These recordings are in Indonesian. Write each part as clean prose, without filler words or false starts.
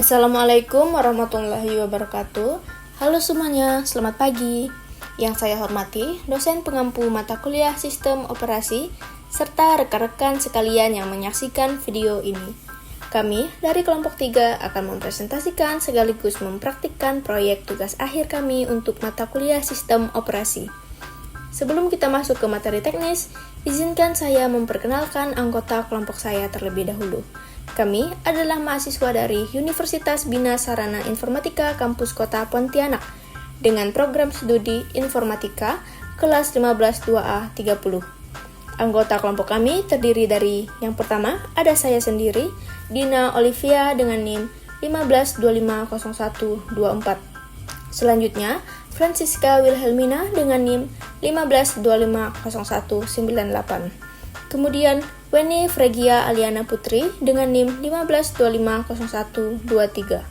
Assalamualaikum warahmatullahi wabarakatuh. Halo semuanya, selamat pagi. Yang saya hormati, dosen pengampu mata kuliah Sistem Operasi, serta rekan-rekan sekalian yang menyaksikan video ini. Kami dari kelompok 3 akan mempresentasikan sekaligus mempraktikkan proyek tugas akhir kami untuk mata kuliah Sistem Operasi. Sebelum kita masuk ke materi teknis, izinkan saya memperkenalkan anggota kelompok saya terlebih dahulu. Kami adalah mahasiswa dari Universitas Bina Sarana Informatika Kampus Kota Pontianak dengan program studi Informatika kelas 15 2A 30. Anggota kelompok kami terdiri dari yang pertama ada saya sendiri, Dina Olivia dengan NIM 15250124. Selanjutnya, Francisca Wilhelmina dengan NIM 15250198. Kemudian, Weni Fregia Aliana Putri dengan NIM 15250123.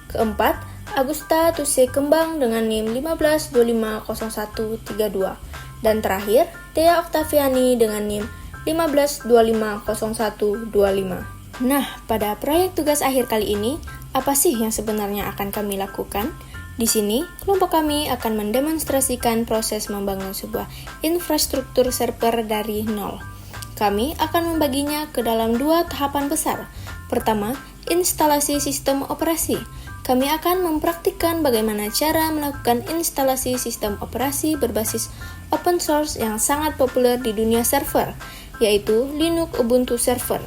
Keempat, Agusta Tuse Kembang dengan NIM 15250132. Dan terakhir, Dea Oktaviani dengan NIM 15250125. Nah, pada proyek tugas akhir kali ini, apa sih yang sebenarnya akan kami lakukan? Di sini, kelompok kami akan mendemonstrasikan proses membangun sebuah infrastruktur server dari nol. Kami akan membaginya ke dalam 2 tahapan besar. Pertama, instalasi sistem operasi. Kami akan mempraktikkan bagaimana cara melakukan instalasi sistem operasi berbasis open source yang sangat populer di dunia server, yaitu Linux Ubuntu Server,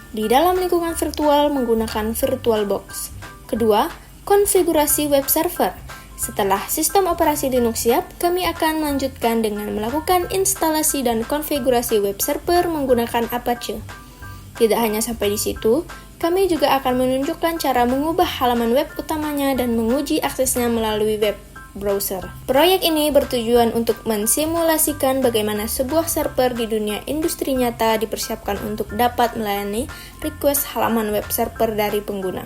di dalam lingkungan virtual menggunakan VirtualBox. Kedua, konfigurasi web server. Setelah sistem operasi Linux siap, kami akan melanjutkan dengan melakukan instalasi dan konfigurasi web server menggunakan Apache. Tidak hanya sampai di situ, kami juga akan menunjukkan cara mengubah halaman web utamanya dan menguji aksesnya melalui web browser. Proyek ini bertujuan untuk mensimulasikan bagaimana sebuah server di dunia industri nyata dipersiapkan untuk dapat melayani request halaman web server dari pengguna.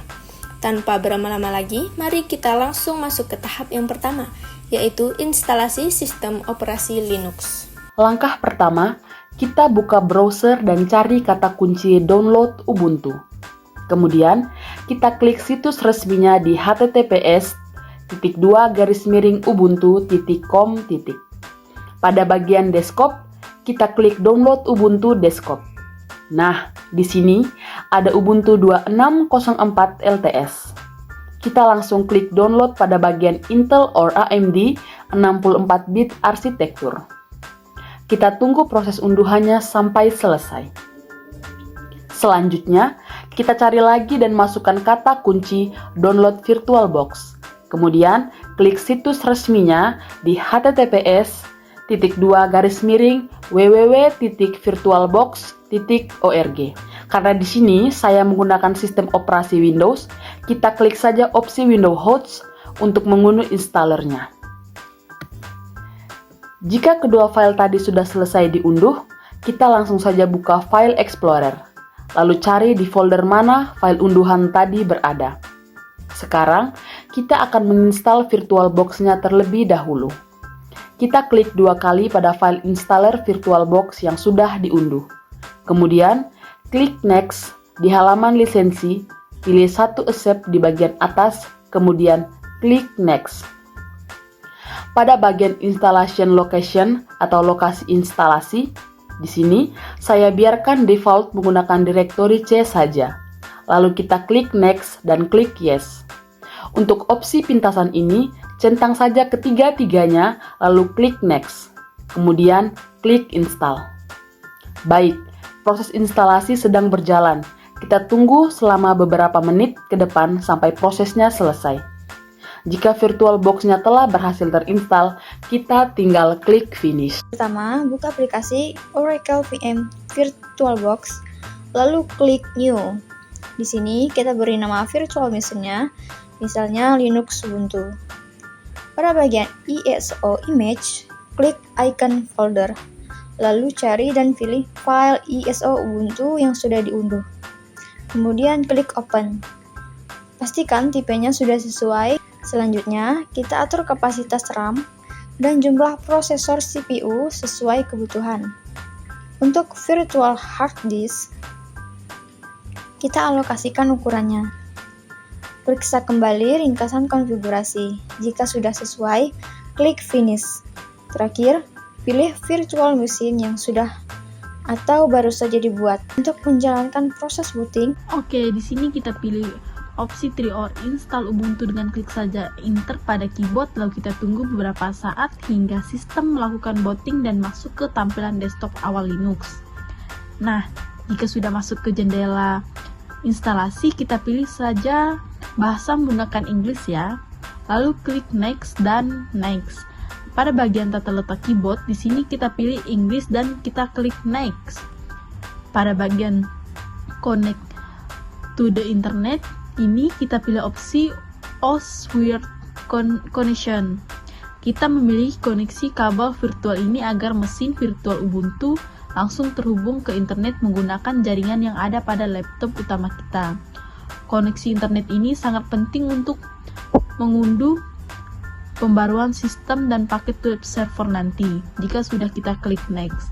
Tanpa berlama-lama lagi, mari kita langsung masuk ke tahap yang pertama, yaitu instalasi sistem operasi Linux. Langkah pertama, kita buka browser dan cari kata kunci download Ubuntu. Kemudian, kita klik situs resminya di https://ubuntu.com. Pada bagian desktop, kita klik download Ubuntu desktop. Nah, di sini ada Ubuntu 2604 LTS. Kita langsung klik download pada bagian Intel or AMD 64-bit arsitektur. Kita tunggu proses unduhannya sampai selesai. Selanjutnya, kita cari lagi dan masukkan kata kunci download VirtualBox. Kemudian, klik situs resminya di https://www.virtualbox.org. Karena di sini saya menggunakan sistem operasi Windows, kita klik saja opsi Windows Host untuk mengunduh installernya. Jika kedua file tadi sudah selesai diunduh, kita langsung saja buka File Explorer, lalu cari di folder mana file unduhan tadi berada. Sekarang, kita akan menginstal VirtualBox-nya terlebih dahulu. Kita klik 2 kali pada file installer VirtualBox yang sudah diunduh. Kemudian, klik Next di halaman lisensi, pilih satu accept di bagian atas, kemudian klik Next. Pada bagian Installation Location atau lokasi instalasi, di sini saya biarkan default menggunakan direktori C saja. Lalu kita klik Next dan klik Yes. Untuk opsi pintasan ini, centang saja ketiga-tiganya, lalu klik Next. Kemudian klik Install. Baik, proses instalasi sedang berjalan. Kita tunggu selama beberapa menit ke depan sampai prosesnya selesai. Jika VirtualBox-nya telah berhasil terinstall, kita tinggal klik Finish. Pertama, buka aplikasi Oracle VM VirtualBox, lalu klik New. Di sini kita beri nama virtual machine-nya, misalnya Linux Ubuntu. Pada bagian ISO Image, klik icon folder, lalu cari dan pilih file ISO Ubuntu yang sudah diunduh. Kemudian klik Open. Pastikan tipenya sudah sesuai. Selanjutnya, kita atur kapasitas RAM dan jumlah prosesor CPU sesuai kebutuhan. Untuk virtual hard disk, kita alokasikan ukurannya. Periksa kembali ringkasan konfigurasi. Jika sudah sesuai, klik Finish. Terakhir, pilih virtual machine yang sudah atau baru saja dibuat. Untuk menjalankan proses booting, Oke, di sini kita pilih opsi 3 or install Ubuntu dengan klik saja Enter pada keyboard, lalu kita tunggu beberapa saat hingga sistem melakukan booting dan masuk ke tampilan desktop awal Linux. Nah, jika sudah masuk ke jendela instalasi, kita pilih saja bahasa menggunakan Inggris ya. Lalu klik Next dan Next. Pada bagian tata letak keyboard, di sini kita pilih Inggris dan kita klik Next. Pada bagian Connect to the Internet, ini kita pilih opsi OS Wired Connection. Kita memilih koneksi kabel virtual ini agar mesin virtual Ubuntu langsung terhubung ke internet menggunakan jaringan yang ada pada laptop utama kita. Koneksi internet ini sangat penting untuk mengunduh pembaruan sistem dan paket web server nanti jika sudah kita klik Next.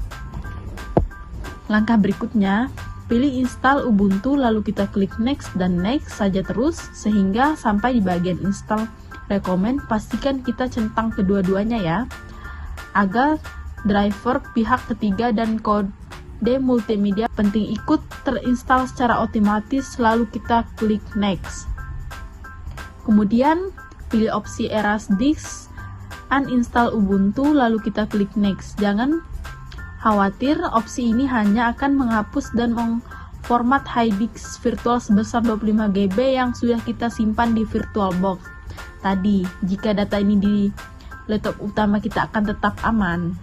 Langkah berikutnya, pilih install Ubuntu lalu kita klik Next dan Next saja terus sehingga sampai di bagian install recommend. Pastikan kita centang kedua-duanya ya, agar driver pihak ketiga dan kode multimedia penting ikut terinstall secara otomatis, lalu kita klik Next. Kemudian pilih opsi erase disk, uninstall Ubuntu, lalu kita klik Next. Jangan khawatir, opsi ini hanya akan menghapus dan mengformat hard disk virtual sebesar 25 GB yang sudah kita simpan di VirtualBox tadi. Jika data ini di laptop utama, kita akan tetap aman.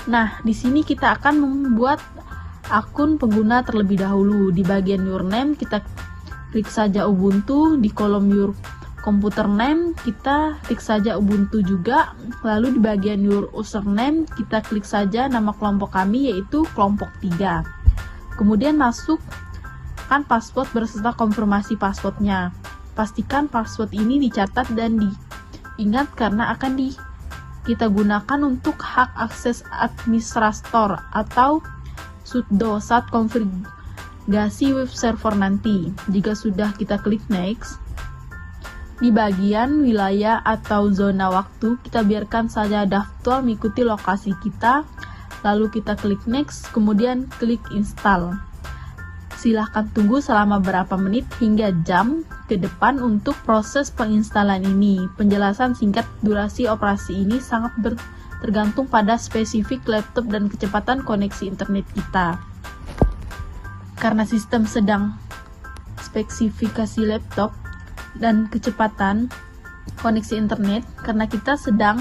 Nah, di sini kita akan membuat akun pengguna terlebih dahulu. Di bagian Your Name, kita klik saja Ubuntu. Di kolom Your Computer Name, kita klik saja Ubuntu juga. Lalu di bagian Your Username, kita klik saja nama kelompok kami, yaitu kelompok 3. Kemudian masukkan password berserta konfirmasi passwordnya. Pastikan password ini dicatat dan diingat karena akan kita gunakan untuk hak akses administrator atau sudo saat konfigurasi web server nanti. Jika sudah, kita klik Next. Di bagian wilayah atau zona waktu, kita biarkan saja daftar mengikuti lokasi kita, lalu kita klik Next, kemudian klik Install. Silahkan tunggu selama berapa menit hingga jam ke depan untuk proses penginstalan ini. Penjelasan singkat durasi operasi ini sangat tergantung pada spesifik laptop dan kecepatan koneksi internet kita. Karena sistem sedang spesifikasi laptop dan kecepatan koneksi internet, karena kita sedang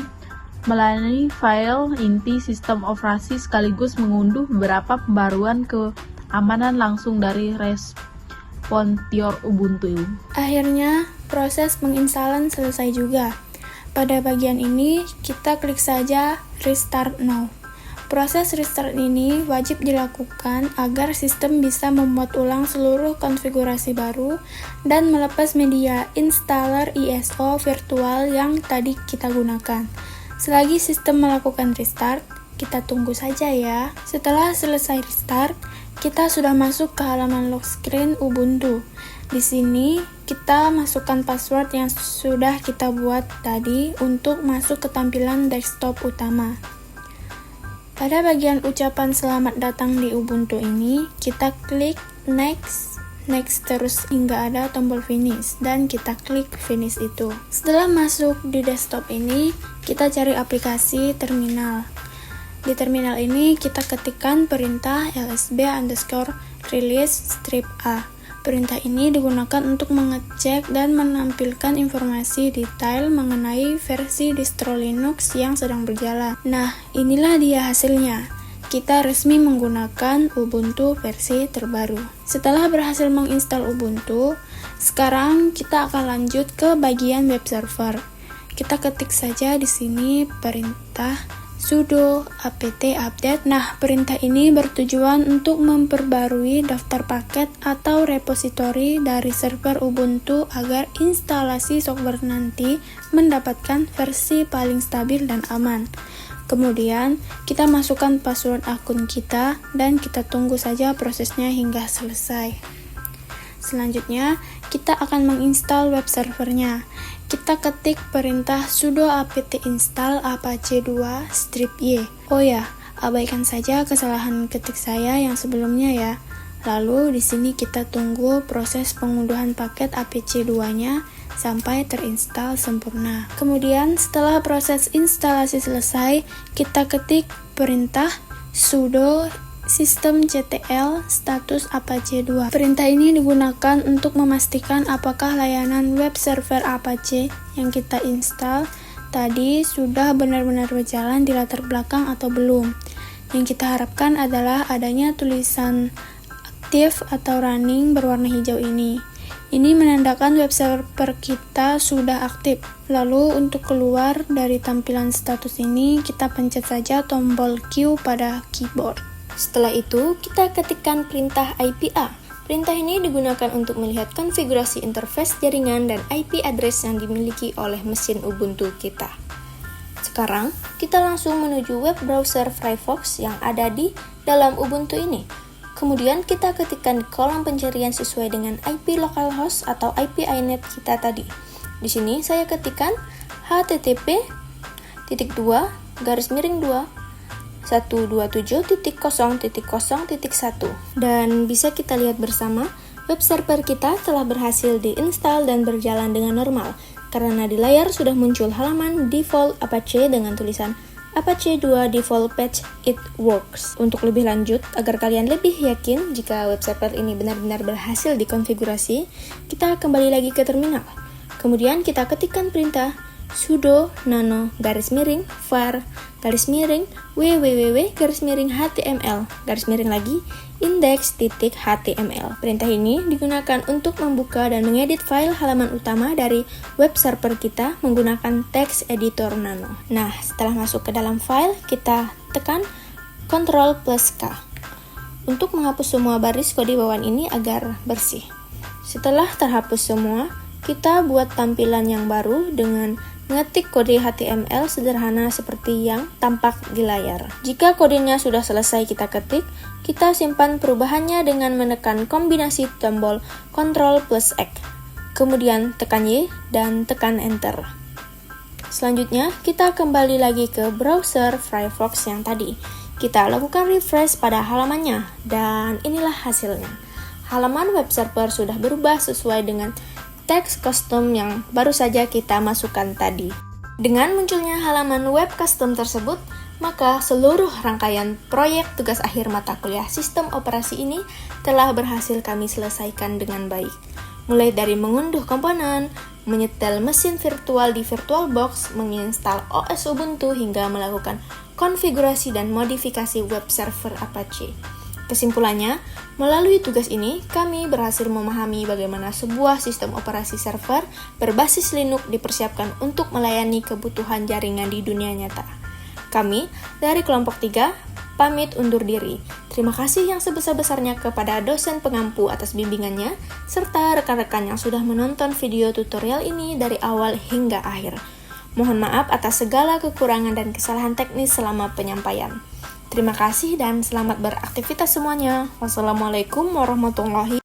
melayani file inti sistem operasi sekaligus mengunduh beberapa pembaruan keamanan langsung dari Responsior Ubuntu. Akhirnya, proses penginstalan selesai juga. Pada bagian ini, kita klik saja Restart Now. Proses restart ini wajib dilakukan agar sistem bisa membuat ulang seluruh konfigurasi baru dan melepas media installer ISO virtual yang tadi kita gunakan. Selagi sistem melakukan restart, kita tunggu saja ya. Setelah selesai restart, kita sudah masuk ke halaman lock screen Ubuntu. Di sini kita masukkan password yang sudah kita buat tadi untuk masuk ke tampilan desktop utama. Pada bagian ucapan selamat datang di Ubuntu ini, kita klik Next, Next terus hingga ada tombol Finish dan kita klik Finish itu. Setelah masuk di desktop ini, kita cari aplikasi terminal. Di terminal ini kita ketikkan perintah lsb_release-a. Perintah ini digunakan untuk mengecek dan menampilkan informasi detail mengenai versi distro Linux yang sedang berjalan. Nah, inilah dia hasilnya. Kita resmi menggunakan Ubuntu versi terbaru. Setelah berhasil menginstal Ubuntu, sekarang kita akan lanjut ke bagian web server. Kita ketik saja di sini perintah sudo apt update. Nah, perintah ini bertujuan untuk memperbarui daftar paket atau repositori dari server Ubuntu agar instalasi software nanti mendapatkan versi paling stabil dan aman. Kemudian, kita masukkan password akun kita dan kita tunggu saja prosesnya hingga selesai. Selanjutnya, kita akan menginstal web servernya. Kita ketik perintah sudo apt install apache 2 -y. Oh ya, abaikan saja kesalahan ketik saya yang sebelumnya ya. Lalu di sini kita tunggu proses pengunduhan paket apache 2-nya sampai terinstall sempurna. Kemudian setelah proses instalasi selesai, kita ketik perintah sudo systemctl status apache 2. Perintah ini digunakan untuk memastikan apakah layanan web server Apache yang kita install tadi sudah benar-benar berjalan di latar belakang atau belum. Yang kita harapkan adalah adanya tulisan aktif atau running berwarna hijau ini. Ini menandakan web server kita sudah aktif. Lalu untuk keluar dari tampilan status ini, kita pencet saja tombol Q pada keyboard. Setelah itu, kita ketikkan perintah IPA. Perintah ini digunakan untuk melihat konfigurasi interface jaringan dan IP address yang dimiliki oleh mesin Ubuntu kita. Sekarang, kita langsung menuju web browser Firefox yang ada di dalam Ubuntu ini. Kemudian kita ketikkan di kolom pencarian sesuai dengan IP localhost atau IP inet kita tadi. Di sini saya ketikkan http://2 127.0.0.1 dan bisa kita lihat bersama web server kita telah berhasil diinstal dan berjalan dengan normal karena di layar sudah muncul halaman default Apache dengan tulisan Apache 2 default patch it works. Untuk lebih lanjut, agar kalian lebih yakin jika web server ini benar-benar berhasil dikonfigurasi, kita kembali lagi ke terminal. Kemudian kita ketikkan perintah sudo nano var www.html index.html. Perintah ini digunakan untuk membuka dan mengedit file halaman utama dari web server kita menggunakan text editor nano. Nah, setelah masuk ke dalam file, kita tekan Ctrl+K untuk menghapus semua baris kode bawaan ini agar bersih. Setelah terhapus semua, kita buat tampilan yang baru dengan mengetik kode HTML sederhana seperti yang tampak di layar. Jika kodenya sudah selesai kita ketik, kita simpan perubahannya dengan menekan kombinasi tombol Ctrl+X. Kemudian tekan Y dan tekan Enter. Selanjutnya, kita kembali lagi ke browser Firefox yang tadi. Kita lakukan refresh pada halamannya, dan inilah hasilnya. Halaman web server sudah berubah sesuai dengan teks custom yang baru saja kita masukkan tadi. Dengan munculnya halaman web custom tersebut, maka seluruh rangkaian proyek tugas akhir mata kuliah sistem operasi ini telah berhasil kami selesaikan dengan baik. Mulai dari mengunduh komponen, menyetel mesin virtual di VirtualBox, menginstal OS Ubuntu, hingga melakukan konfigurasi dan modifikasi web server Apache. Kesimpulannya, melalui tugas ini, kami berhasil memahami bagaimana sebuah sistem operasi server berbasis Linux dipersiapkan untuk melayani kebutuhan jaringan di dunia nyata. Kami, dari kelompok 3, pamit undur diri. Terima kasih yang sebesar-besarnya kepada dosen pengampu atas bimbingannya, serta rekan-rekan yang sudah menonton video tutorial ini dari awal hingga akhir. Mohon maaf atas segala kekurangan dan kesalahan teknis selama penyampaian. Terima kasih dan selamat beraktivitas semuanya. Wassalamualaikum warahmatullahi wabarakatuh.